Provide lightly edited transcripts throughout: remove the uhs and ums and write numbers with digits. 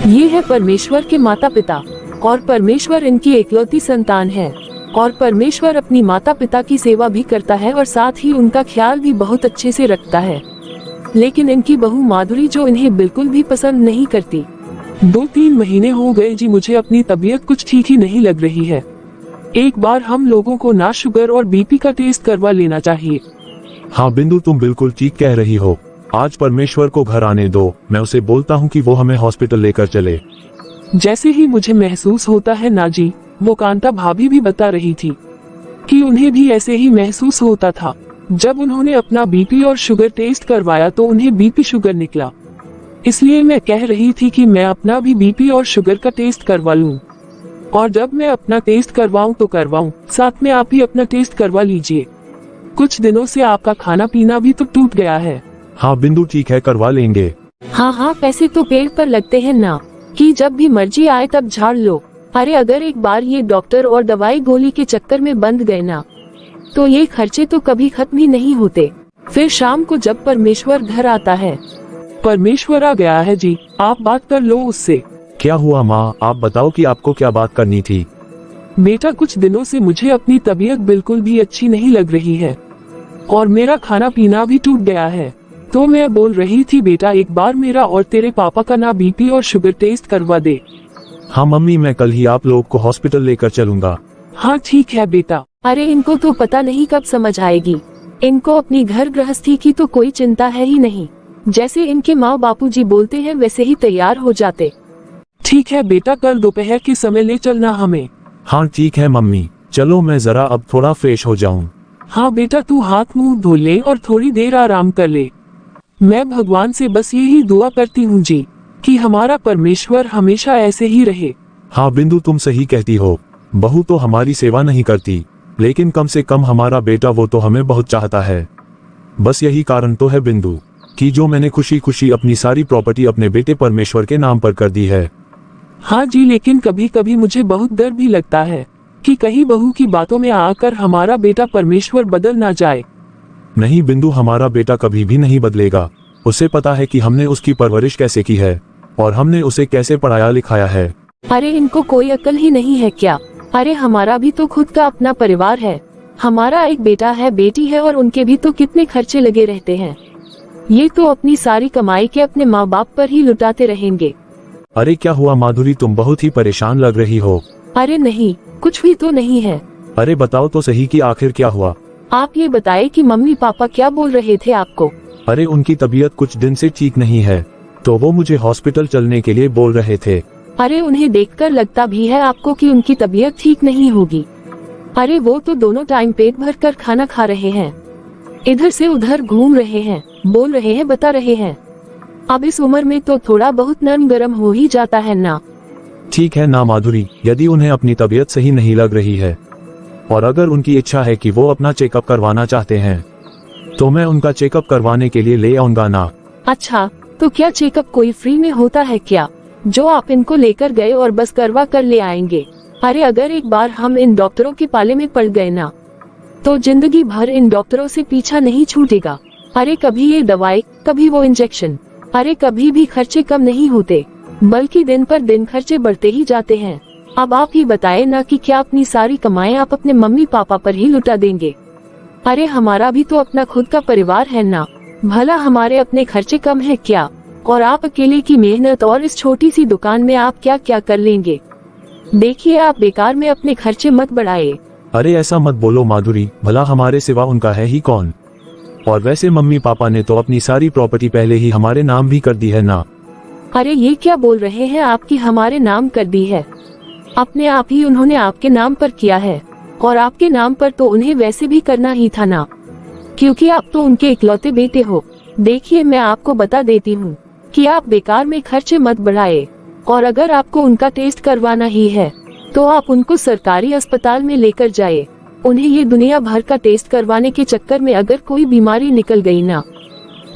ये है परमेश्वर के माता पिता, और परमेश्वर इनकी एकलौती संतान है। और परमेश्वर अपनी माता पिता की सेवा भी करता है और साथ ही उनका ख्याल भी बहुत अच्छे से रखता है। लेकिन इनकी बहू माधुरी जो इन्हें बिल्कुल भी पसंद नहीं करती। 2-3 महीने हो गए जी, मुझे अपनी तबीयत कुछ ठीक ही नहीं लग रही है। एक बार हम लोगों को ना शुगर और बीपी का टेस्ट करवा लेना चाहिए। हाँ बिंदु, तुम बिल्कुल ठीक कह रही हो। आज परमेश्वर को घर आने दो, मैं उसे बोलता हूँ कि वो हमें हॉस्पिटल लेकर चले। जैसे ही मुझे महसूस होता है ना जी, वो कांता भाभी भी बता रही थी कि उन्हें भी ऐसे ही महसूस होता था। जब उन्होंने अपना बीपी और शुगर टेस्ट करवाया तो उन्हें बीपी शुगर निकला। इसलिए मैं कह रही थी कि मैं अपना भी बीपी और शुगर का टेस्ट करवा लूं। और जब मैं अपना टेस्ट करवाऊं तो करवाऊं, साथ में आप भी अपना टेस्ट करवा लीजिए। कुछ दिनों से आपका खाना पीना भी तो टूट गया है। हाँ बिंदु, ठीक है, करवा लेंगे। हाँ, पैसे तो पेड़ पर लगते हैं ना, कि जब भी मर्जी आए तब झाड़ लो। अरे अगर एक बार ये डॉक्टर और दवाई गोली के चक्कर में बंद गए ना, तो ये खर्चे तो कभी खत्म ही नहीं होते। फिर शाम को जब परमेश्वर घर आता है। परमेश्वर आ गया है जी, आप बात कर लो उससे। क्या हुआ माँ, आप बताओ कि आपको क्या बात करनी थी। बेटा, कुछ दिनों से मुझे अपनी तबीयत बिल्कुल भी अच्छी नहीं लग रही है और मेरा खाना पीना भी टूट गया है। तो मैं बोल रही थी बेटा, एक बार मेरा और तेरे पापा का ना बीपी और शुगर टेस्ट करवा दे। हाँ मम्मी, मैं कल ही आप लोग को हॉस्पिटल लेकर चलूंगा। हाँ ठीक है बेटा। अरे इनको तो पता नहीं कब समझ आएगी। इनको अपनी घर गृहस्थी की तो कोई चिंता है ही नहीं। जैसे इनके माँ बापूजी बोलते हैं वैसे ही तैयार हो जाते। ठीक है बेटा, कल दोपहर के समय ले चलना हमें। हाँ ठीक है मम्मी, चलो मैं जरा अब थोड़ा फ्रेश हो जाऊँ। हाँ बेटा, तू हाथ मुंह धो ले और थोड़ी देर आराम कर ले। मैं भगवान से बस यही दुआ करती हूँ जी, कि हमारा परमेश्वर हमेशा ऐसे ही रहे। हाँ बिंदु, तुम सही कहती हो। बहू तो हमारी सेवा नहीं करती, लेकिन कम से कम हमारा बेटा वो तो हमें बहुत चाहता है। बस यही कारण तो है बिंदु, कि जो मैंने खुशी खुशी अपनी सारी प्रॉपर्टी अपने बेटे परमेश्वर के नाम पर कर दी है। हाँ जी, लेकिन कभी कभी मुझे बहुत डर भी लगता है कि कहीं बहू की बातों में आकर हमारा बेटा परमेश्वर बदल ना जाए। नहीं बिंदु, हमारा बेटा कभी भी नहीं बदलेगा। उसे पता है कि हमने उसकी परवरिश कैसे की है और हमने उसे कैसे पढ़ाया लिखाया है। अरे इनको कोई अकल ही नहीं है क्या? अरे हमारा भी तो खुद का अपना परिवार है। हमारा एक बेटा है, बेटी है, और उनके भी तो कितने खर्चे लगे रहते हैं। ये तो अपनी सारी कमाई के अपने माँ बाप पर ही लुटाते रहेंगे। अरे क्या हुआ माधुरी, तुम बहुत ही परेशान लग रही हो। अरे नहीं, कुछ भी तो नहीं है। अरे बताओ तो सही कि आखिर क्या हुआ। आप ये बताएं कि मम्मी पापा क्या बोल रहे थे आपको? अरे उनकी तबीयत कुछ दिन से ठीक नहीं है, तो वो मुझे हॉस्पिटल चलने के लिए बोल रहे थे। अरे उन्हें देखकर लगता भी है आपको कि उनकी तबीयत ठीक नहीं होगी। अरे वो तो दोनों टाइम पेट भर कर खाना खा रहे हैं, इधर से उधर घूम रहे हैं, बोल रहे हैं, बता रहे हैं। अब इस उम्र में तो थोड़ा बहुत नरम गरम हो ही जाता है ना। ठीक है ना माधुरी, यदि उन्हें अपनी तबीयत सही नहीं लग रही है और अगर उनकी इच्छा है कि वो अपना चेकअप करवाना चाहते हैं, तो मैं उनका चेकअप करवाने के लिए ले आऊंगा ना। अच्छा, तो क्या चेकअप कोई फ्री में होता है क्या, जो आप इनको लेकर गए और बस करवा कर ले आएंगे? अरे अगर एक बार हम इन डॉक्टरों के पाले में पड़ गए ना, तो जिंदगी भर इन डॉक्टरों से पीछा नहीं छूटेगा। अरे कभी ये दवाई, कभी वो इंजेक्शन, अरे कभी भी खर्चे कम नहीं होते, बल्कि दिन पर दिन खर्चे बढ़ते ही जाते हैं। अब आप ही बताएं ना कि क्या अपनी सारी कमाई आप अपने मम्मी पापा पर ही लुटा देंगे? अरे हमारा भी तो अपना खुद का परिवार है ना, भला हमारे अपने खर्चे कम है क्या? और आप अकेले की मेहनत और इस छोटी सी दुकान में आप क्या क्या कर लेंगे? देखिए, आप बेकार में अपने खर्चे मत बढ़ाए। अरे ऐसा मत बोलो माधुरी, भला हमारे सिवा उनका है ही कौन? और वैसे मम्मी पापा ने तो अपनी सारी प्रॉपर्टी पहले ही हमारे नाम भी कर दी है ना। अरे ये क्या बोल रहे हैं आपकी हमारे नाम कर दी है? अपने आप ही उन्होंने आपके नाम पर किया है, और आपके नाम पर तो उन्हें वैसे भी करना ही था ना, क्योंकि आप तो उनके इकलौते बेटे हो। देखिए, मैं आपको बता देती हूँ कि आप बेकार में खर्चे मत बढ़ाए, और अगर आपको उनका टेस्ट करवाना ही है तो आप उनको सरकारी अस्पताल में लेकर जाए। उन्हें ये दुनिया भर का टेस्ट करवाने के चक्कर में अगर कोई बीमारी निकल गई ना,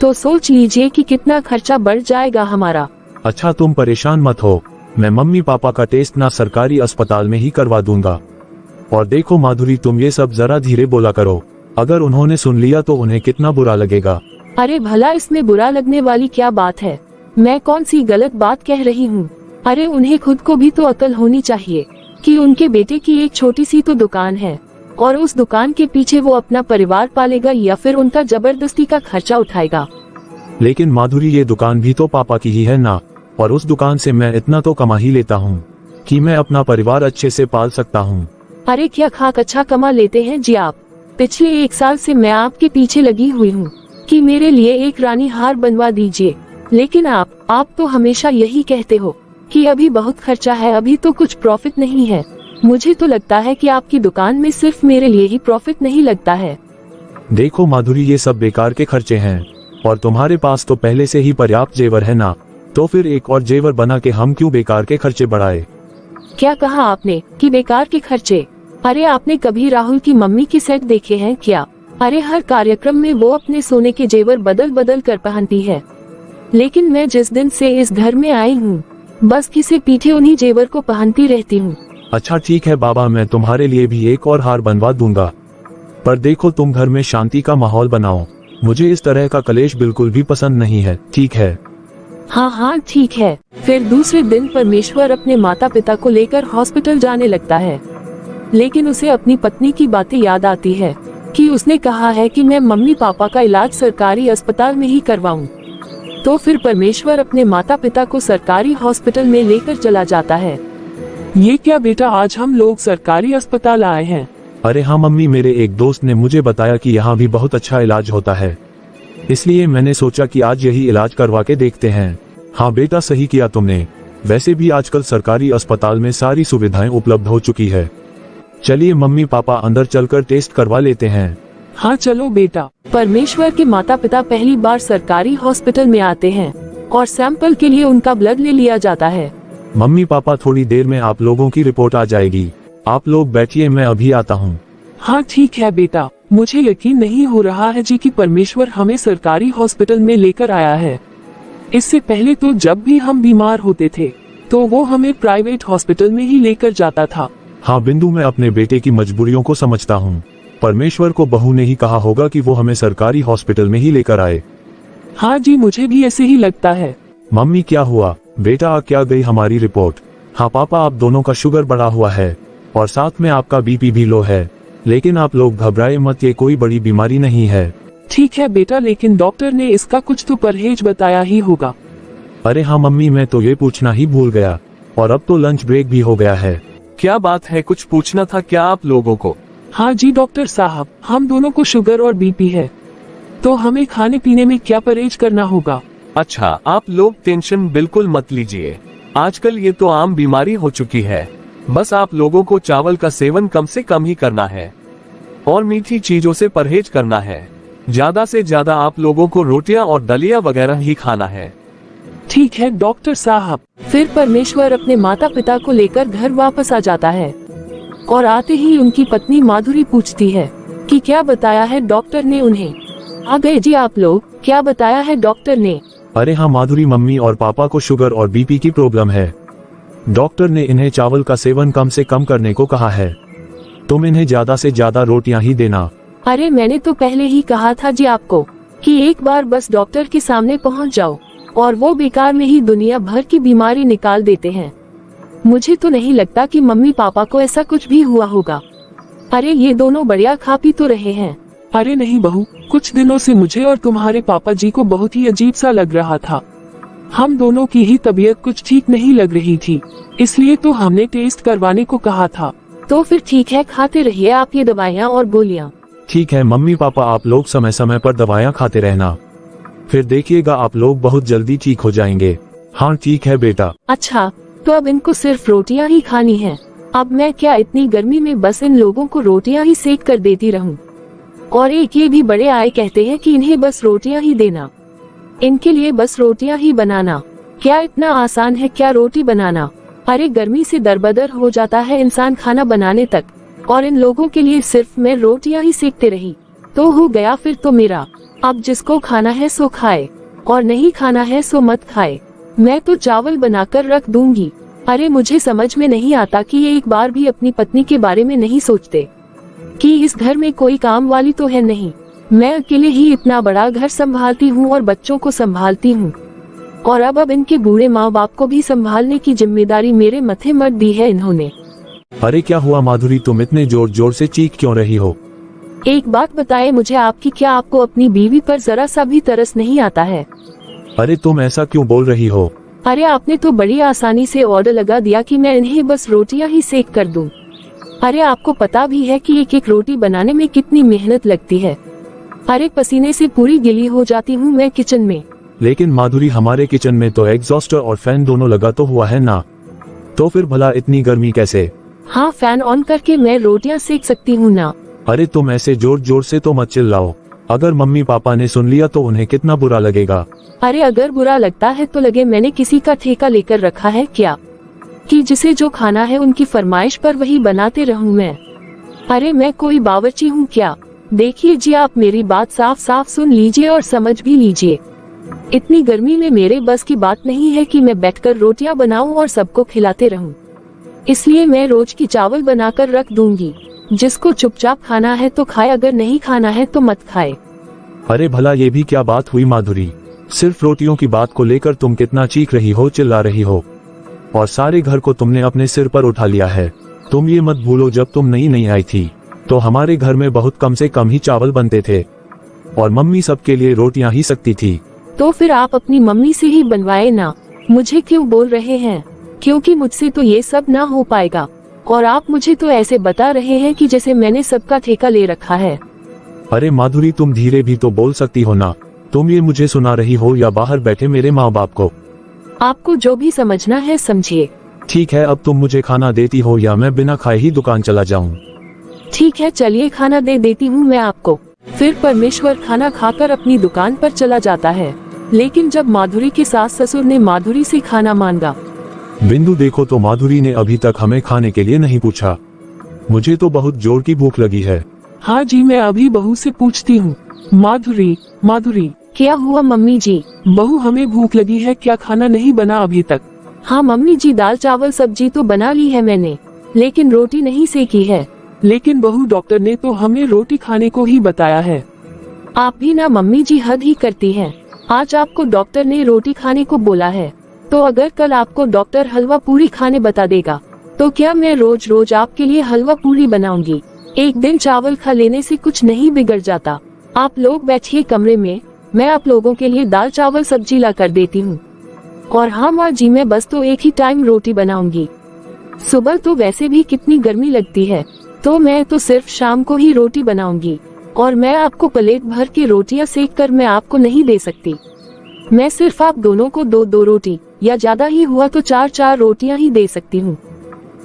तो सोच लीजिए कि कितना खर्चा बढ़ जाएगा हमारा। अच्छा तुम परेशान मत हो, मैं मम्मी पापा का टेस्ट ना सरकारी अस्पताल में ही करवा दूंगा। और देखो माधुरी, तुम ये सब जरा धीरे बोला करो, अगर उन्होंने सुन लिया तो उन्हें कितना बुरा लगेगा। अरे भला इसमें बुरा लगने वाली क्या बात है? मैं कौन सी गलत बात कह रही हूँ? अरे उन्हें खुद को भी तो अकल होनी चाहिए कि उनके बेटे की एक छोटी सी तो दुकान है और उस दुकान के पीछे वो अपना परिवार पालेगा या फिर उनका जबरदस्ती का खर्चा उठाएगा। लेकिन माधुरी ये दुकान भी तो पापा की ही है ना, और उस दुकान से मैं इतना तो कमा ही लेता हूँ कि मैं अपना परिवार अच्छे से पाल सकता हूँ। अरे क्या खाक अच्छा कमा लेते हैं जी आप। पिछले 1 साल से मैं आपके पीछे लगी हुई हूँ कि मेरे लिए एक रानी हार बनवा दीजिए, लेकिन आप तो हमेशा यही कहते हो कि अभी बहुत खर्चा है, अभी तो कुछ प्रॉफिट नहीं है। मुझे तो लगता है कि आपकी दुकान में सिर्फ मेरे लिए ही प्रॉफिट नहीं लगता है। देखो माधुरी, ये सब बेकार के खर्चे हैं और तुम्हारे पास तो पहले से ही पर्याप्त जेवर है ना, तो फिर एक और जेवर बना के हम क्यों बेकार के खर्चे बढ़ाए। क्या कहा आपने कि बेकार के खर्चे? अरे आपने कभी राहुल की मम्मी के सेट देखे हैं क्या? अरे हर कार्यक्रम में वो अपने सोने के जेवर बदल बदल कर पहनती है, लेकिन मैं जिस दिन से इस घर में आई हूँ बस किसे पीछे उन्हीं जेवर को पहनती रहती हूँ। अच्छा ठीक है बाबा, मैं तुम्हारे लिए भी एक और हार बनवा दूंगा, पर देखो तुम घर में शांति का माहौल बनाओ। मुझे इस तरह का कलेश बिल्कुल भी पसंद नहीं है, ठीक है? हाँ ठीक है। फिर दूसरे दिन परमेश्वर अपने माता पिता को लेकर हॉस्पिटल जाने लगता है, लेकिन उसे अपनी पत्नी की बातें याद आती है कि उसने कहा है कि मैं मम्मी पापा का इलाज सरकारी अस्पताल में ही करवाऊं। तो फिर परमेश्वर अपने माता पिता को सरकारी हॉस्पिटल में लेकर चला जाता है। ये क्या बेटा, आज हम लोग सरकारी अस्पताल आए हैं? अरे हाँ मम्मी, मेरे एक दोस्त ने मुझे बताया कि यहाँ भी बहुत अच्छा इलाज होता है, इसलिए मैंने सोचा कि आज यही इलाज करवा के देखते हैं। हाँ बेटा, सही किया तुमने। वैसे भी आजकल सरकारी अस्पताल में सारी सुविधाएं उपलब्ध हो चुकी है। चलिए मम्मी पापा अंदर चलकर टेस्ट करवा लेते हैं। हाँ चलो बेटा। परमेश्वर के माता पिता पहली बार सरकारी हॉस्पिटल में आते हैं और सैंपल के लिए उनका ब्लड ले लिया जाता है। मम्मी पापा, थोड़ी देर में आप लोगों की रिपोर्ट आ जाएगी, आप लोग बैठिए, मैं अभी आता हूँ। हाँ ठीक है बेटा, मुझे यकीन नहीं हो रहा है जी कि परमेश्वर हमें सरकारी हॉस्पिटल में लेकर आया है। इससे पहले तो जब भी हम बीमार होते थे तो वो हमें प्राइवेट हॉस्पिटल में ही लेकर जाता था। हाँ बिंदु, मैं अपने बेटे की मजबूरियों को समझता हूँ। परमेश्वर को बहू ने ही कहा होगा कि वो हमें सरकारी हॉस्पिटल में ही लेकर आए। हाँ जी, मुझे भी ऐसे ही लगता है। मम्मी क्या हुआ बेटा, आ क्या गई हमारी रिपोर्ट? हाँ पापा, आप दोनों का शुगर बढ़ा हुआ है और साथ में आपका बीपी भी लो है, लेकिन आप लोग घबराए मत, ये कोई बड़ी बीमारी नहीं है। ठीक है बेटा, लेकिन डॉक्टर ने इसका कुछ तो परहेज बताया ही होगा। अरे हाँ मम्मी, मैं तो ये पूछना ही भूल गया, और अब तो लंच ब्रेक भी हो गया है। क्या बात है, कुछ पूछना था क्या आप लोगों को? हाँ जी डॉक्टर साहब, हम दोनों को शुगर और बीपी है, तो हमें खाने पीने में क्या परहेज करना होगा? अच्छा, आप लोग टेंशन बिल्कुल मत लीजिए, आजकल ये तो आम बीमारी हो चुकी है। बस आप लोगों को चावल का सेवन कम से कम ही करना है और मीठी चीजों से परहेज करना है। ज्यादा से ज्यादा आप लोगों को रोटियां और दलिया वगैरह ही खाना है। ठीक है डॉक्टर साहब। फिर परमेश्वर अपने माता पिता को लेकर घर वापस आ जाता है और आते ही उनकी पत्नी माधुरी पूछती है कि क्या बताया है डॉक्टर ने उन्हें। आ गए जी आप लोग, क्या बताया है डॉक्टर ने? अरे हाँ माधुरी, मम्मी और पापा को शुगर और बीपी की प्रॉब्लम है। डॉक्टर ने इन्हें चावल का सेवन कम से कम करने को कहा है। तुम इन्हें ज्यादा से ज्यादा रोटियां ही देना। अरे मैंने तो पहले ही कहा था जी आपको कि एक बार बस डॉक्टर के सामने पहुंच जाओ और वो बेकार में ही दुनिया भर की बीमारी निकाल देते हैं। मुझे तो नहीं लगता कि मम्मी पापा को ऐसा कुछ भी हुआ होगा। अरे ये दोनों बढ़िया खा पी तो रहे हैं। अरे नहीं बहू, कुछ दिनों से मुझे और तुम्हारे पापा जी को बहुत ही अजीब सा लग रहा था। हम दोनों की ही तबीयत कुछ ठीक नहीं लग रही थी, इसलिए तो हमने टेस्ट करवाने को कहा था। तो फिर ठीक है, खाते रहिए आप ये दवाइयाँ और गोलियाँ। ठीक है मम्मी पापा, आप लोग समय समय पर दवाइयाँ खाते रहना, फिर देखिएगा आप लोग बहुत जल्दी ठीक हो जाएंगे। हाँ ठीक है बेटा। अच्छा, तो अब इनको सिर्फ रोटियां ही खानी हैं। अब मैं क्या इतनी गर्मी में बस इन लोगों को रोटियां ही सेक कर देती रहूं? और एक ये भी बड़े आए कहते हैं कि इन्हें बस रोटियां ही देना, इनके लिए बस रोटियां ही बनाना। क्या इतना आसान है क्या रोटी बनाना? अरे गर्मी से दरबदर हो जाता है इंसान खाना बनाने तक, और इन लोगों के लिए सिर्फ मैं रोटियां ही सेकते रही तो हो गया फिर तो मेरा। अब जिसको खाना है सो खाए और नहीं खाना है सो मत खाए। मैं तो चावल बनाकर रख दूंगी। अरे मुझे समझ में नहीं आता कि ये एक बार भी अपनी पत्नी के बारे में नहीं सोचते कि इस घर में कोई काम वाली तो है नहीं। मैं अकेले ही इतना बड़ा घर संभालती हूँ और बच्चों को संभालती हूँ। और अब इनके बूढ़े माँ बाप को भी संभालने की जिम्मेदारी मेरे मथे मत दी है इन्होंने। अरे क्या हुआ माधुरी, तुम इतने जोर जोर से चीख क्यों रही हो? एक बात बताए मुझे आपकी, क्या आपको अपनी बीवी पर जरा सा भी तरस नहीं आता है? अरे तुम ऐसा क्यों बोल रही हो? अरे आपने तो बड़ी आसानी से ऑर्डर लगा दिया कि मैं इन्हें बस रोटियां ही सेक कर दूं। अरे आपको पता भी है कि एक एक रोटी बनाने में कितनी मेहनत लगती है। अरे पसीने से पूरी गिली हो जाती हूँ मैं किचन में। लेकिन माधुरी, हमारे किचन में तो एग्जॉस्टर और फैन दोनों लगा तो हुआ है ना, तो फिर भला इतनी गर्मी कैसे? हाँ, फैन ऑन करके मैं रोटियां सेक सकती हूँ ना। अरे तुम ऐसे जोर जोर से तो मत चिल्लाओ, अगर मम्मी पापा ने सुन लिया तो उन्हें कितना बुरा लगेगा। अरे अगर बुरा लगता है तो लगे, मैंने किसी का ठेका लेकर रखा है क्या कि जिसे जो खाना है उनकी फरमाइश पर वही बनाते रहूं मैं? अरे मैं कोई बावर्ची हूँ क्या? देखिए जी, आप मेरी बात साफ साफ सुन लीजिए और समझ भी लीजिए। इतनी गर्मी में मेरे बस की बात नहीं है कि मैं बैठकर रोटियां बनाऊं और सबको खिलाते रहूं। इसलिए मैं रोज की चावल बनाकर रख दूंगी, जिसको चुपचाप खाना है तो खाए, अगर नहीं खाना है तो मत खाए। अरे भला ये भी क्या बात हुई माधुरी, सिर्फ रोटियों की बात को लेकर तुम कितना चीख रही हो, चिल्ला रही हो, और सारे घर को तुमने अपने सिर पर उठा लिया है। तुम ये मत भूलो, जब तुम नई आई थी तो हमारे घर में बहुत कम से कम ही चावल बनते थे और मम्मी सबके लिए रोटियां ही सकती थी। तो फिर आप अपनी मम्मी से ही बनवाए ना, मुझे क्यों बोल रहे हैं? क्योंकि मुझसे तो ये सब ना हो पाएगा और आप मुझे तो ऐसे बता रहे हैं कि जैसे मैंने सबका ठेका ले रखा है। अरे माधुरी, तुम धीरे भी तो बोल सकती हो ना, तुम ये मुझे सुना रही हो या बाहर बैठे मेरे माँ बाप को? आपको जो भी समझना है समझिए। ठीक है, अब तुम मुझे खाना देती हो या मैं बिना खाए ही दुकान चला जाऊं? ठीक है, चलिए खाना दे देती हूँ मैं आपको। फिर परमेश्वर खाना खाकर अपनी दुकान पर चला जाता है। लेकिन जब माधुरी के सास ससुर ने माधुरी से खाना मांगा, बिंदु देखो तो माधुरी ने अभी तक हमें खाने के लिए नहीं पूछा, मुझे तो बहुत जोर की भूख लगी है। हाँ जी, मैं अभी बहू से पूछती हूँ। माधुरी, माधुरी, क्या हुआ मम्मी जी? बहू हमें भूख लगी है, क्या खाना नहीं बना अभी तक? हाँ मम्मी जी, दाल चावल सब्जी तो बना ली है मैंने, लेकिन रोटी नहीं सेकी है। लेकिन बहू, डॉक्टर ने तो हमें रोटी खाने को ही बताया है। आप भी ना मम्मी जी हद ही करती हैं। आज आपको डॉक्टर ने रोटी खाने को बोला है, तो अगर कल आपको डॉक्टर हलवा पूरी खाने बता देगा तो क्या मैं रोज रोज आपके लिए हलवा पूरी बनाऊंगी? एक दिन चावल खा लेने से कुछ नहीं बिगड़ जाता। आप लोग बैठिए कमरे में, मैं आप लोगों के लिए दाल चावल सब्जी ला कर देती हूँ। और हाँ माँ जी, मैं बस तो एक ही टाइम रोटी बनाऊंगी। सुबह तो वैसे भी कितनी गर्मी लगती है, तो मैं तो सिर्फ शाम को ही रोटी बनाऊंगी। और मैं आपको प्लेट भर के रोटियां सेक कर मैं आपको नहीं दे सकती। मैं सिर्फ आप दोनों को दो दो रोटी या ज्यादा ही हुआ तो चार चार रोटियां ही दे सकती हूँ।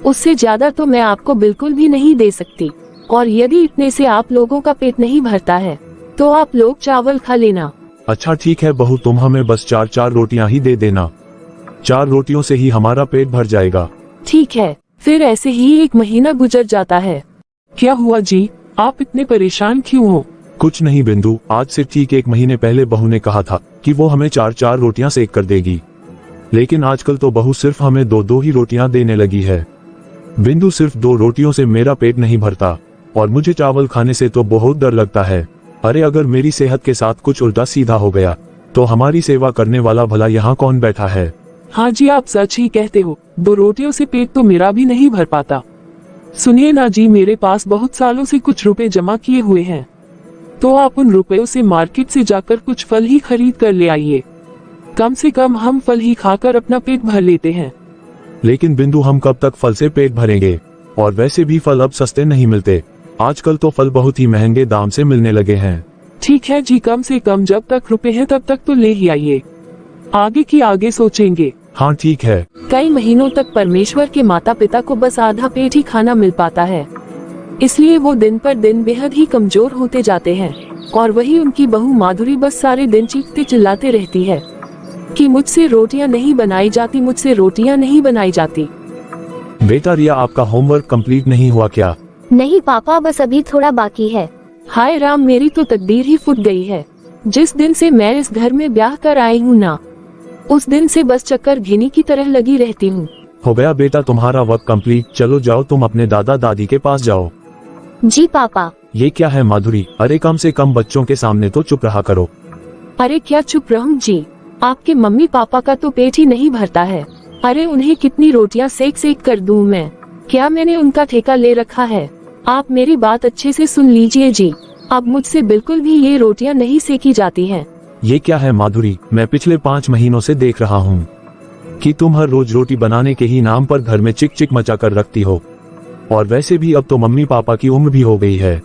उससे ज्यादा तो मैं आपको बिल्कुल भी नहीं दे सकती। और यदि इतने से आप लोगों का पेट नहीं भरता है तो आप लोग चावल खा लेना। अच्छा ठीक है बहू, तुम हमें बस चार चार रोटियां ही दे देना, 4 रोटियों से ही हमारा पेट भर जाएगा। ठीक है। फिर ऐसे ही 1 महीना गुजर जाता है। क्या हुआ जी, आप इतने परेशान क्यों हो? कुछ नहीं बिंदु, आज से ठीक 1 महीने पहले बहू ने कहा था कि वो हमें 4-4 रोटियां सेक कर देगी, लेकिन आजकल तो बहू सिर्फ हमें 2-2 ही रोटियां देने लगी है। बिंदु, सिर्फ 2 रोटियों से मेरा पेट नहीं भरता और मुझे चावल खाने से तो बहुत डर लगता है। अरे अगर मेरी सेहत के साथ कुछ उल्टा सीधा हो गया तो हमारी सेवा करने वाला भला यहाँ कौन बैठा है? हाँ जी, आप सच ही कहते हो, 2 रोटियों से पेट तो मेरा भी नहीं भर पाता। सुनिए ना जी, मेरे पास बहुत सालों से कुछ रुपए जमा किए हुए हैं, तो आप उन रुपयों से मार्केट से जाकर कुछ फल ही खरीद कर ले आइए। कम से कम हम फल ही खाकर अपना पेट भर लेते हैं। लेकिन बिंदु, हम कब तक फल से पेट भरेंगे? और वैसे भी फल अब सस्ते नहीं मिलते, आजकल तो फल बहुत ही महंगे दाम से मिलने लगे हैं। ठीक है जी, कम से कम जब तक रुपए हैं तब तक तो ले ही आइए, आगे की आगे सोचेंगे। हाँ ठीक है। कई महीनों तक परमेश्वर के माता पिता को बस आधा पेट ही खाना मिल पाता है, इसलिए वो दिन पर दिन बेहद ही कमजोर होते जाते हैं। और वही उनकी बहू माधुरी बस सारे दिन चीखते चिल्लाते रहती है कि मुझसे रोटियां नहीं बनाई जाती, मुझसे रोटियां नहीं बनाई जाती। बेटा रिया, आपका होमवर्क कंप्लीट नहीं हुआ क्या? नहीं पापा, बस अभी थोड़ा बाकी है। हाय राम, मेरी तो तकदीर ही फूट गई है। जिस दिन से मैं इस घर में ब्याह कर आई हूँ ना, उस दिन से बस चक्कर घिनी की तरह लगी रहती हूँ। हो गया बेटा तुम्हारा वर्क कंप्लीट, चलो जाओ तुम अपने दादा दादी के पास जाओ। जी पापा। ये क्या है माधुरी, अरे कम से कम बच्चों के सामने तो चुप रहा करो। अरे क्या चुप रहूं जी, आपके मम्मी पापा का तो पेट ही नहीं भरता है। अरे उन्हें कितनी रोटियां सेक सेक कर दूं मैं? क्या मैंने उनका ठेका ले रखा है? आप मेरी बात अच्छे से सुन लीजिए जी, अब मुझसे बिल्कुल भी ये रोटियां नहीं सेकी जाती हैं। ये क्या है माधुरी, मैं पिछले 5 महीनों से देख रहा हूँ कि तुम हर रोज रोटी बनाने के ही नाम पर घर में चिक चिक मचा कर रखती हो। और वैसे भी अब तो मम्मी पापा की उम्र भी हो गई है।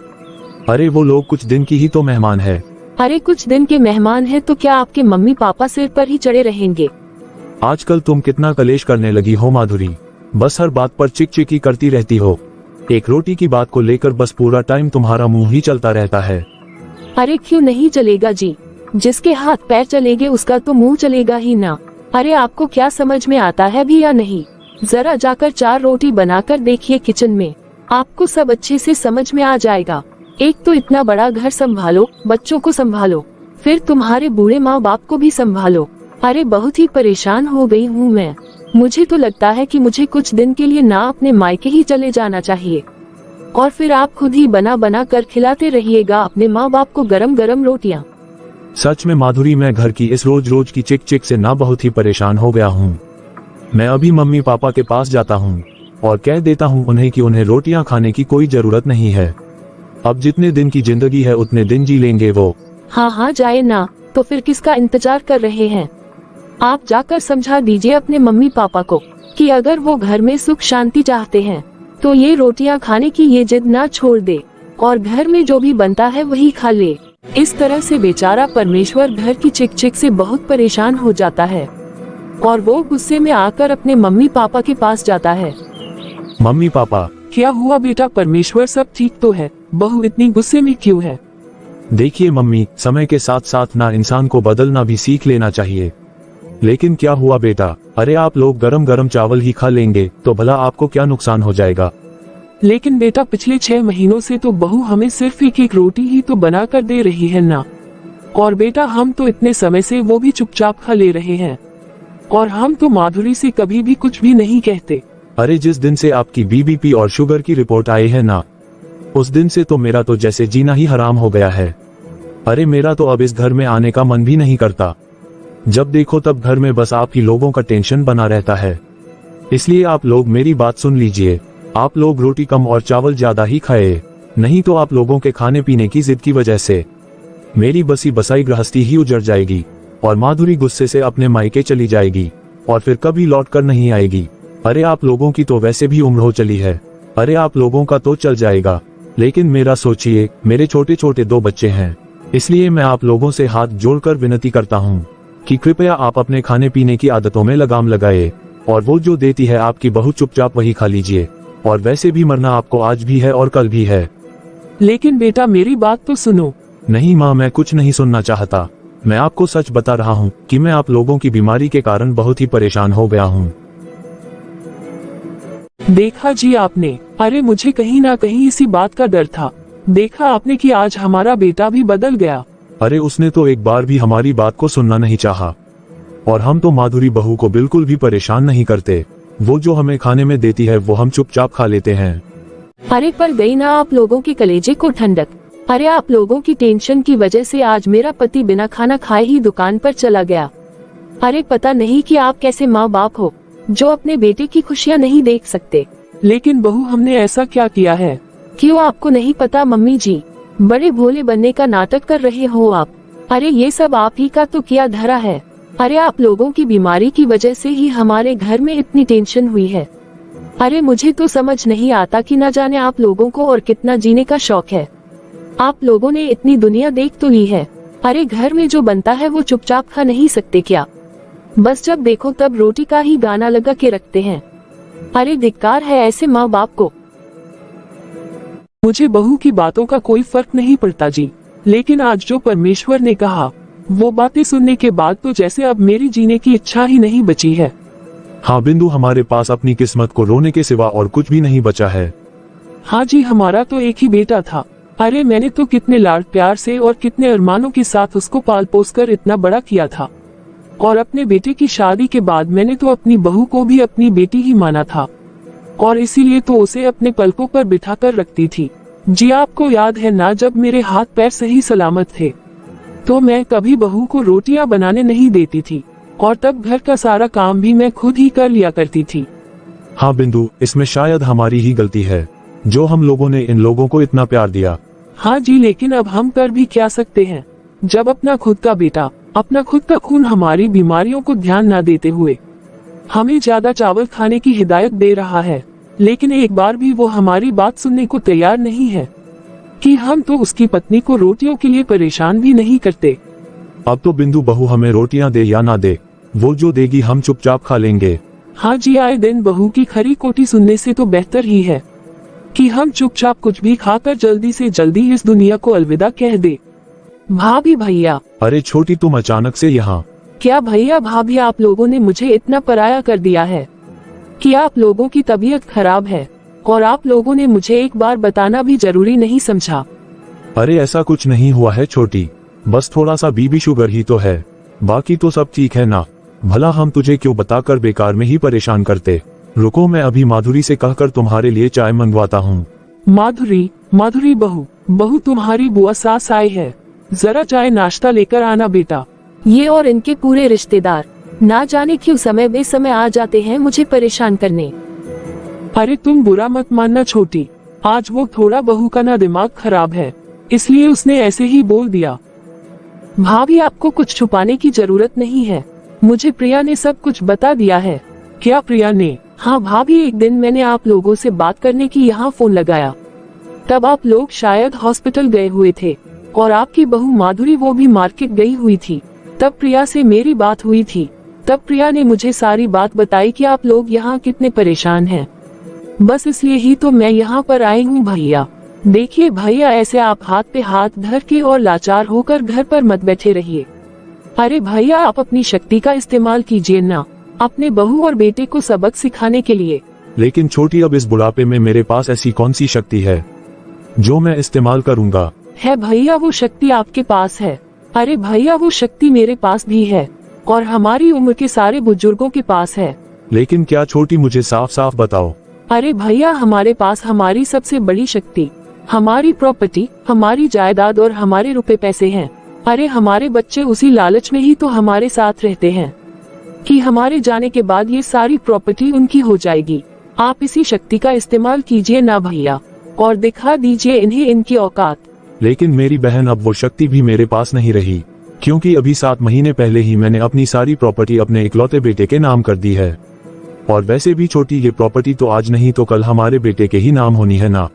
अरे वो लोग कुछ दिन की ही तो मेहमान है। अरे कुछ दिन के मेहमान हैं तो क्या आपके मम्मी पापा सिर पर ही चढ़े रहेंगे? आजकल तुम कितना कलेश करने लगी हो माधुरी, बस हर बात पर चिक चिक ही करती रहती हो। एक रोटी की बात को लेकर बस पूरा टाइम तुम्हारा मुंह ही चलता रहता है। अरे क्यों नहीं चलेगा जी, जिसके हाथ पैर चलेंगे उसका तो मुंह चलेगा ही ना। अरे आपको क्या समझ में आता है भी या नहीं? जरा जाकर 4 रोटी बनाकर देखिए किचन में, आपको सब अच्छे से समझ में आ जाएगा। एक तो इतना बड़ा घर संभालो, बच्चों को संभालो, फिर तुम्हारे बूढ़े माँ बाप को भी संभालो। अरे बहुत ही परेशान हो गई हूँ मैं। मुझे तो लगता है कि मुझे कुछ दिन के लिए ना अपने मायके ही चले जाना चाहिए, और फिर आप खुद ही बना बना कर खिलाते रहिएगा अपने माँ बाप को गरम गरम रोटियाँ। सच में माधुरी, मैं घर की इस रोज रोज की चिक चिक से ना बहुत ही परेशान हो गया हूँ। मैं अभी मम्मी पापा के पास जाता हूँ और कह देता हूँ उन्हें कि उन्हें रोटियां खाने की कोई जरूरत नहीं है। अब जितने दिन की जिंदगी है उतने दिन जी लेंगे वो। हाँ हाँ जाए ना, तो फिर किसका इंतजार कर रहे हैं? आप जाकर समझा दीजिए अपने मम्मी पापा को कि अगर वो घर में सुख शांति चाहते हैं तो ये रोटियां खाने की ये जिद ना छोड़ दे और घर में जो भी बनता है वही खा ले। इस तरह से बेचारा परमेश्वर घर की चिक चिक से बहुत परेशान हो जाता है और वो गुस्से में आकर अपने मम्मी पापा के पास जाता है। मम्मी पापा, क्या हुआ बेटा परमेश्वर, सब ठीक तो है? बहू इतनी गुस्से में क्यों है? देखिए मम्मी, समय के साथ साथ ना इंसान को बदलना भी सीख लेना चाहिए। लेकिन क्या हुआ बेटा? अरे आप लोग गरम गरम चावल ही खा लेंगे तो भला आपको क्या नुकसान हो जाएगा? लेकिन बेटा पिछले 6 महीनों से तो बहू हमें सिर्फ एक रोटी ही तो बना कर दे रही है ना। और बेटा हम तो इतने समय से वो भी चुपचाप खा ले रहे हैं, और हम तो माधुरी से कभी भी कुछ भी नहीं कहते। अरे जिस दिन से आपकी बीबीपी और शुगर की रिपोर्ट आई है ना, उस दिन से तो मेरा तो जैसे जीना ही हराम हो गया है। अरे मेरा तो अब इस घर में आने का मन भी नहीं करता। जब देखो तब घर में बस आप ही लोगों का टेंशन बना रहता है। इसलिए आप लोग मेरी बात सुन लीजिए, आप लोग रोटी कम और चावल ज्यादा ही खाए, नहीं तो आप लोगों के खाने पीने की जिद की वजह से मेरी बसी बसाई गृहस्थी ही उजड़ जाएगी और माधुरी गुस्से से अपने मायके चली जाएगी और फिर कभी लौट कर नहीं आएगी। अरे आप लोगों की तो वैसे भी उम्र हो चली है, अरे आप लोगों का तो चल जाएगा, लेकिन मेरा सोचिए, मेरे छोटे छोटे 2 बच्चे हैं। इसलिए मैं आप लोगों से हाथ जोड़कर विनती करता हूँ कि कृपया आप अपने खाने पीने की आदतों में लगाम लगाए और वो जो देती है आपकी बहू चुपचाप वही खा लीजिए। और वैसे भी मरना आपको आज भी है और कल भी है। लेकिन बेटा मेरी बात तो सुनो। नहीं माँ, मैं कुछ नहीं सुनना चाहता। मैं आपको सच बता रहा हूँ कि मैं आप लोगों की बीमारी के कारण बहुत ही परेशान हो गया हूँ। देखा जी आपने, अरे मुझे कहीं ना कहीं इसी बात का डर था। देखा आपने कि आज हमारा बेटा भी बदल गया। अरे उसने तो एक बार भी हमारी बात को सुनना नहीं चाहा, और हम तो माधुरी बहू को बिल्कुल भी परेशान नहीं करते। वो जो हमें खाने में देती है वो हम चुपचाप खा लेते हैं। अरे पर गई ना आप लोगों के कलेजे को ठंडक। अरे आप लोगों की टेंशन की वजह से आज मेरा पति बिना खाना खाए ही दुकान पर चला गया। अरे पता नहीं कि आप कैसे माँ बाप हो जो अपने बेटे की खुशियाँ नहीं देख सकते। लेकिन बहू हमने ऐसा क्या किया है? क्यों आपको नहीं पता मम्मी जी? बड़े भोले बनने का नाटक कर रहे हो आप। अरे ये सब आप ही का तो किया धरा है। अरे आप लोगों की बीमारी की वजह से ही हमारे घर में इतनी टेंशन हुई है। अरे मुझे तो समझ नहीं आता कि न जाने आप लोगों को और कितना जीने का शौक है। आप लोगों ने इतनी दुनिया देख तो ली है। अरे घर में जो बनता है वो चुपचाप खा नहीं सकते क्या? बस जब देखो तब रोटी का ही गाना लगा के रखते हैं। अरे धिक्कार है ऐसे माँ बाप को। मुझे बहू की बातों का कोई फर्क नहीं पड़ता जी, लेकिन आज जो परमेश्वर ने कहा वो बातें सुनने के बाद तो जैसे अब मेरी जीने की इच्छा ही नहीं बची है। हाँ बिंदु, हमारे पास अपनी किस्मत को रोने के सिवा और कुछ भी नहीं बचा है। हाँ जी, हमारा तो एक ही बेटा था। अरे मैंने तो कितने लाड प्यार से और कितने अरमानों के साथ उसको पाल पोस कर इतना बड़ा किया था, और अपने बेटे की शादी के बाद मैंने तो अपनी बहू को भी अपनी बेटी ही माना था, और इसीलिए तो उसे अपने पलकों पर बिठा कर रखती थी। जी आपको याद है ना, जब मेरे हाथ पैर सही सलामत थे तो मैं कभी बहू को रोटियां बनाने नहीं देती थी और तब घर का सारा काम भी मैं खुद ही कर लिया करती थी। हाँ बिंदु, इसमें शायद हमारी ही गलती है जो हम लोगों ने इन लोगों को इतना प्यार दिया। हाँ जी, लेकिन अब हम कर भी क्या सकते हैं जब अपना खुद का बेटा, अपना खुद का खून हमारी बीमारियों को ध्यान न देते हुए हमें ज्यादा चावल खाने की हिदायत दे रहा है, लेकिन एक बार भी वो हमारी बात सुनने को तैयार नहीं है कि हम तो उसकी पत्नी को रोटियों के लिए परेशान भी नहीं करते। अब तो बिंदु बहू हमें रोटियां दे या ना दे, वो जो देगी हम चुपचाप खा लेंगे। हाँ जी, आए दिन बहू की खरी कोटी सुनने से तो बेहतर ही है कि हम चुपचाप कुछ भी खाकर जल्दी से जल्दी इस दुनिया को अलविदा कह दे। भाभी भैया, अरे छोटी, तुम अचानक से यहाँ? क्या भैया भाभी, आप लोगों ने मुझे इतना पराया कर दिया है कि आप लोगों की तबीयत खराब है और आप लोगों ने मुझे एक बार बताना भी जरूरी नहीं समझा। अरे ऐसा कुछ नहीं हुआ है छोटी, बस थोड़ा सा बीपी शुगर ही तो है, बाकी तो सब ठीक है ना। भला हम तुझे क्यों बताकर बेकार में ही परेशान करते। रुको, मैं अभी माधुरी से कहकर तुम्हारे लिए चाय मंगवाता हूँ। माधुरी, माधुरी बहू तुम्हारी बुआ सास आई है, जरा चाय नाश्ता लेकर आना बेटा। ये और इनके पूरे रिश्तेदार ना जाने क्यों समय बेसमय आ जाते हैं मुझे परेशान करने। अरे तुम बुरा मत मानना छोटी, आज वो थोड़ा बहू का ना दिमाग खराब है, इसलिए उसने ऐसे ही बोल दिया। भाभी, आपको कुछ छुपाने की जरूरत नहीं है, मुझे प्रिया ने सब कुछ बता दिया है। क्या प्रिया ने? हाँ भाभी, एक दिन मैंने आप लोगों से बात करने की यहाँ फोन लगाया, तब आप लोग शायद हॉस्पिटल गए हुए थे और आपकी बहू माधुरी वो भी मार्केट गई हुई थी। तब प्रिया से मेरी बात हुई थी, तब प्रिया ने मुझे सारी बात बताई कि आप लोग यहाँ कितने परेशान हैं। बस इसलिए ही तो मैं यहाँ पर आई हूँ भैया। देखिए भैया, ऐसे आप हाथ पे हाथ धर के और लाचार होकर घर पर मत बैठे रहिए। अरे भैया, आप अपनी शक्ति का इस्तेमाल कीजिए ना, अपने बहू और बेटे को सबक सिखाने के लिए। लेकिन छोटी, अब इस बुढ़ापे में मेरे पास ऐसी कौन सी शक्ति है जो मैं इस्तेमाल करूँगा? है भैया, वो शक्ति आपके पास है। अरे भैया, वो शक्ति मेरे पास भी है और हमारी उम्र के सारे बुजुर्गों के पास है। लेकिन क्या छोटी, मुझे साफ साफ बताओ। अरे भैया, हमारे पास हमारी सबसे बड़ी शक्ति, हमारी प्रॉपर्टी, हमारी जायदाद और हमारे रुपए पैसे हैं। अरे हमारे बच्चे उसी लालच में ही तो हमारे साथ रहते हैं कि हमारे जाने के बाद ये सारी प्रॉपर्टी उनकी हो जाएगी। आप इसी शक्ति का इस्तेमाल कीजिए ना भैया और दिखा दीजिए इन्हें इनकी औकात। लेकिन मेरी बहन, अब वो शक्ति भी मेरे पास नहीं रही, क्योंकि अभी 7 महीने पहले ही मैंने अपनी सारी प्रॉपर्टी अपने इकलौते बेटे के नाम कर दी है। और वैसे भी छोटी, ये प्रॉपर्टी तो आज नहीं तो कल हमारे बेटे के ही नाम होनी है ना।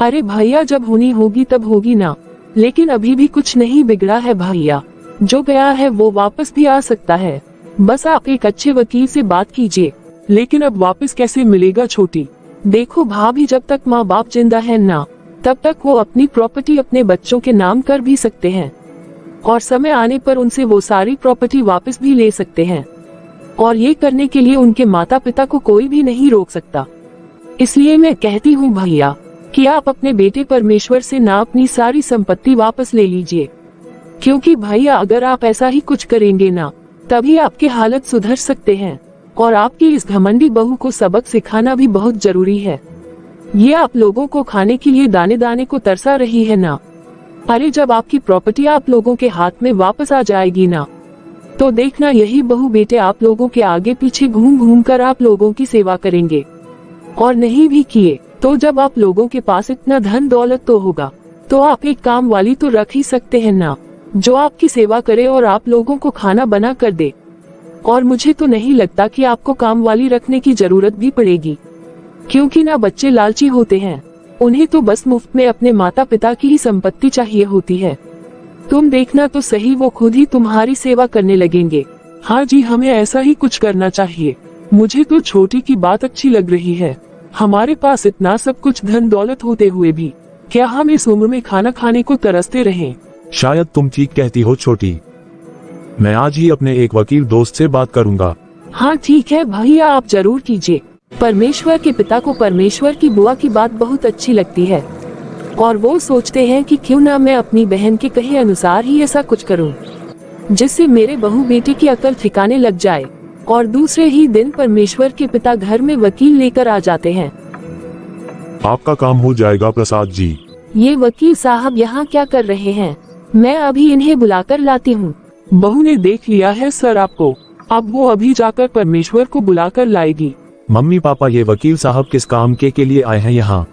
अरे भैया, जब होनी होगी तब होगी ना, लेकिन अभी भी कुछ नहीं बिगड़ा है भैया, जो गया है वो वापस भी आ सकता है। बस आप एक अच्छे वकील से बात कीजिए। लेकिन अब वापस कैसे मिलेगा छोटी? देखो भाभी, जब तक माँ बाप जिंदा है ना, तब तक वो अपनी प्रॉपर्टी अपने बच्चों के नाम कर भी सकते हैं और समय आने पर उनसे वो सारी प्रॉपर्टी वापस भी ले सकते हैं। और ये करने के लिए उनके माता पिता को कोई भी नहीं रोक सकता। इसलिए मैं कहती हूँ भैया कि आप अपने बेटे परमेश्वर से ना अपनी सारी संपत्ति वापस ले लीजिए, क्योंकि भैया अगर आप ऐसा ही कुछ करेंगे ना, तभी आपके हालत सुधर सकते हैं और आपकी इस घमंडी बहू को सबक सिखाना भी बहुत जरूरी है। ये आप लोगों को खाने के लिए दाने दाने को तरसा रही है ना। अरे जब आपकी प्रॉपर्टी आप लोगों के हाथ में वापस आ जाएगी ना, तो देखना यही बहू बेटे आप लोगों के आगे पीछे घूम घूम कर आप लोगों की सेवा करेंगे। और नहीं भी किए तो जब आप लोगों के पास इतना धन दौलत तो होगा, तो आप एक काम वाली तो रख ही सकते हैं ना, जो आपकी सेवा करे और आप लोगों को खाना बना कर दे। और मुझे तो नहीं लगता कि आपको काम वाली रखने की जरूरत भी पड़ेगी, क्योंकि ना बच्चे लालची होते हैं, उन्हें तो बस मुफ्त में अपने माता पिता की ही संपत्ति चाहिए होती है। तुम देखना तो सही, वो खुद ही तुम्हारी सेवा करने लगेंगे। हाँ जी, हमें ऐसा ही कुछ करना चाहिए। मुझे तो छोटी की बात अच्छी लग रही है। हमारे पास इतना सब कुछ धन दौलत होते हुए भी क्या हम इस उम्र में खाना खाने को तरसते रहें? शायद तुम ठीक कहती हो छोटी, मैं आज ही अपने एक वकील दोस्त से बात करूंगा। हाँ ठीक है भैया, आप जरूर कीजिए। परमेश्वर के पिता को परमेश्वर की बुआ की बात बहुत अच्छी लगती है और वो सोचते हैं कि क्यों ना मैं अपनी बहन के कहे अनुसार ही ऐसा कुछ करूं, जिससे मेरे बहू बेटे की अकल ठिकाने लग जाए। और दूसरे ही दिन परमेश्वर के पिता घर में वकील लेकर आ जाते हैं। आपका काम हो जाएगा प्रसाद जी। ये वकील साहब यहाँ क्या कर रहे हैं? मैं अभी इन्हें बुलाकर लाती हूँ। बहू ने देख लिया है सर आपको, अब वो अभी जाकर परमेश्वर को बुलाकर लाएगी। मम्मी पापा ये वकील साहब किस काम के लिए आए हैं यहाँ?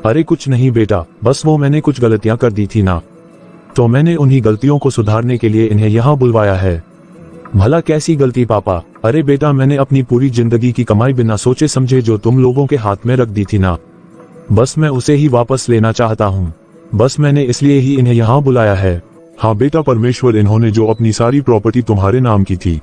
अरे कुछ नहीं बेटा, बस वो मैंने कुछ गलतियाँ कर दी थी ना, तो मैंने उन्हीं गलतियों को सुधारने के लिए इन्हें यहाँ बुलवाया है। भला कैसी गलती पापा? अरे बेटा मैंने अपनी पूरी जिंदगी की कमाई बिना सोचे समझे जो तुम लोगों के हाथ में रख दी थी ना, बस मैं उसे ही वापस लेना चाहता हूँ। बस मैंने इसलिए ही इन्हें यहाँ बुलाया है। हाँ बेटा परमेश्वर, इन्होंने जो अपनी सारी प्रॉपर्टी तुम्हारे नाम की थी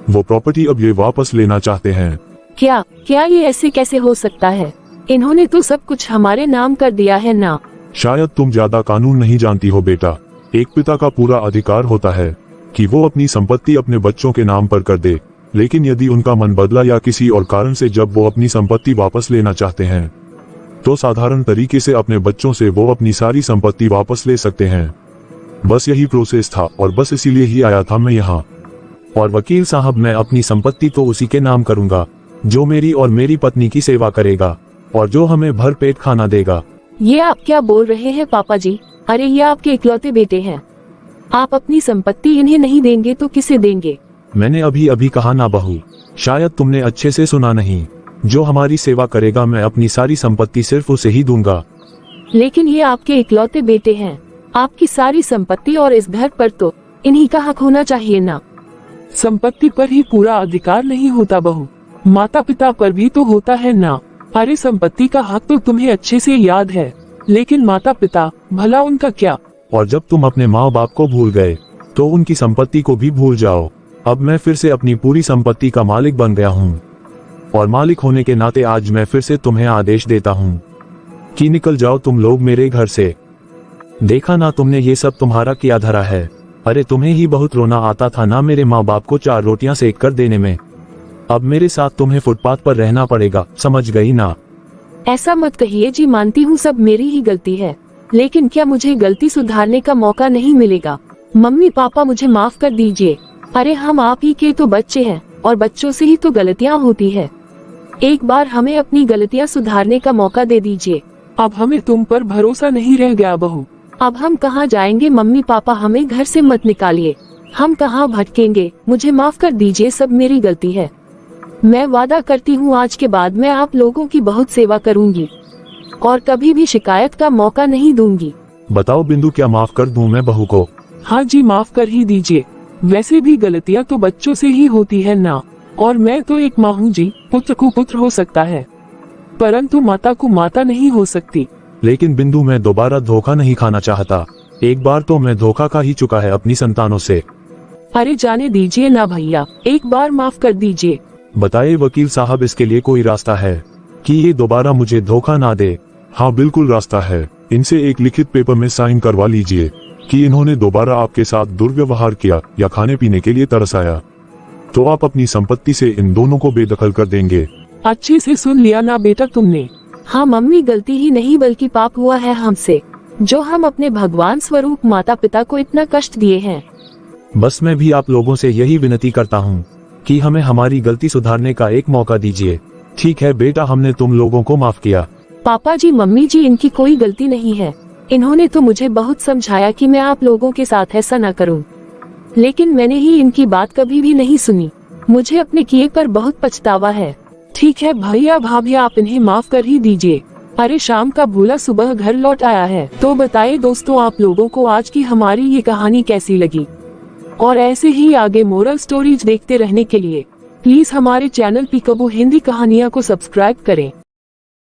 वो प्रॉपर्टी अब ये वापस लेना चाहते हैं। क्या क्या ये ऐसे कैसे हो सकता है? इन्होंने तो सब कुछ हमारे नाम कर दिया है ना। शायद तुम ज्यादा कानून नहीं जानती हो बेटा। एक पिता का पूरा अधिकार होता है कि वो अपनी संपत्ति अपने बच्चों के नाम पर कर दे, लेकिन यदि उनका मन बदला या किसी और कारण से जब वो अपनी संपत्ति वापस लेना चाहते हैं तो साधारण तरीके से अपने बच्चों से वो अपनी सारी संपत्ति वापस ले सकते हैं। बस यही प्रोसेस था और बस इसीलिए ही आया था मैं यहाँ। और वकील साहब मैं अपनी संपत्ति तो उसी के नाम करूँगा जो मेरी और मेरी पत्नी की सेवा करेगा और जो हमें भर पेट खाना देगा। ये आप क्या बोल रहे हैं पापा जी? अरे ये आपके इकलौते बेटे हैं, आप अपनी संपत्ति इन्हें नहीं देंगे तो किसे देंगे? मैंने अभी अभी कहा ना बहू, शायद तुमने अच्छे से सुना नहीं। जो हमारी सेवा करेगा मैं अपनी सारी संपत्ति सिर्फ उसे ही दूंगा। लेकिन ये आपके इकलौते बेटे हैं, आपकी सारी संपत्ति और इस घर पर तो इन्हीं का हक होना चाहिए ना। संपत्ति पर ही पूरा अधिकार नहीं होता बहू, माता पिता पर भी तो होता है ना। अरे संपत्ति का हक तो तुम्हें अच्छे से याद है, लेकिन माता पिता, भला उनका क्या? और जब तुम अपने माँ बाप को भूल गए तो उनकी संपत्ति को भी भूल जाओ। अब मैं फिर से अपनी पूरी संपत्ति का मालिक बन गया हूँ और मालिक होने के नाते आज मैं फिर से तुम्हें आदेश देता हूँ कि निकल जाओ तुम लोग मेरे घर से। देखा ना तुमने, ये सब तुम्हारा किया धरा है। अरे तुम्हें ही बहुत रोना आता था ना मेरे माँ बाप को 4 रोटियां सेक कर देने में। अब मेरे साथ तुम्हें फुटपाथ पर रहना पड़ेगा, समझ गई ना? ऐसा मत कहिए जी, मानती हूँ सब मेरी ही गलती है, लेकिन क्या मुझे गलती सुधारने का मौका नहीं मिलेगा? मम्मी पापा मुझे माफ कर दीजिए। अरे हम आप ही के तो बच्चे हैं और बच्चों से ही तो गलतियाँ होती है। एक बार हमें अपनी गलतियाँ सुधारने का मौका दे दीजिए। अब हमें तुम पर भरोसा नहीं रह गया बहू। अब हम कहाँ जाएंगे? मम्मी पापा हमें घर से मत निकालिए, हम कहाँ भटकेंगे? मुझे माफ कर दीजिए, सब मेरी गलती है। मैं वादा करती हूँ आज के बाद मैं आप लोगों की बहुत सेवा करूँगी और कभी भी शिकायत का मौका नहीं दूंगी। बताओ बिंदु, क्या माफ कर दूं मैं बहू को? हाँ जी माफ कर ही दीजिए, वैसे भी गलतियाँ तो बच्चों से ही होती है ना। और मैं तो एक माँ हूँ जी, पुत्र को पुत्र हो सकता है परंतु माता को माता नहीं हो सकती। लेकिन बिंदु मैं दोबारा धोखा नहीं खाना चाहता। एक बार तो मैं धोखा खा ही चुका है अपनी संतानों से। अरे जाने दीजिए ना भैया, एक बार माफ कर दीजिए। बताइए वकील साहब, इसके लिए कोई रास्ता है कि ये दोबारा मुझे धोखा ना दे? हाँ बिल्कुल रास्ता है। इनसे एक लिखित पेपर में साइन करवा लीजिए कि इन्होंने दोबारा आपके साथ दुर्व्यवहार किया या खाने पीने के लिए तरसाया, तो आप अपनी संपत्ति से इन दोनों को बेदखल कर देंगे। अच्छे से सुन लिया ना बेटा तुमने? हाँ मम्मी, गलती ही नहीं बल्कि पाप हुआ है हमसे, जो हम अपने भगवान स्वरूप माता पिता को इतना कष्ट दिए हैं। बस मैं भी आप लोगों से यही विनती करता हूँ कि हमें हमारी गलती सुधारने का एक मौका दीजिए। ठीक है बेटा, हमने तुम लोगों को माफ किया। पापा जी मम्मी जी, इनकी कोई गलती नहीं है। इन्होंने तो मुझे बहुत समझाया कि मैं आप लोगों के साथ ऐसा न करूं, लेकिन मैंने ही इनकी बात कभी भी नहीं सुनी। मुझे अपने किए पर बहुत पछतावा है। ठीक है भैया भाभी, आप इन्हें माफ कर ही दीजिए। अरे शाम का भूला सुबह घर लौट आया है। तो बताइए दोस्तों, आप लोगों को आज की हमारी ये कहानी कैसी लगी? और ऐसे ही आगे मोरल स्टोरीज देखते रहने के लिए प्लीज हमारे चैनल पीकबू हिंदी कहानियाँ को सब्सक्राइब करें।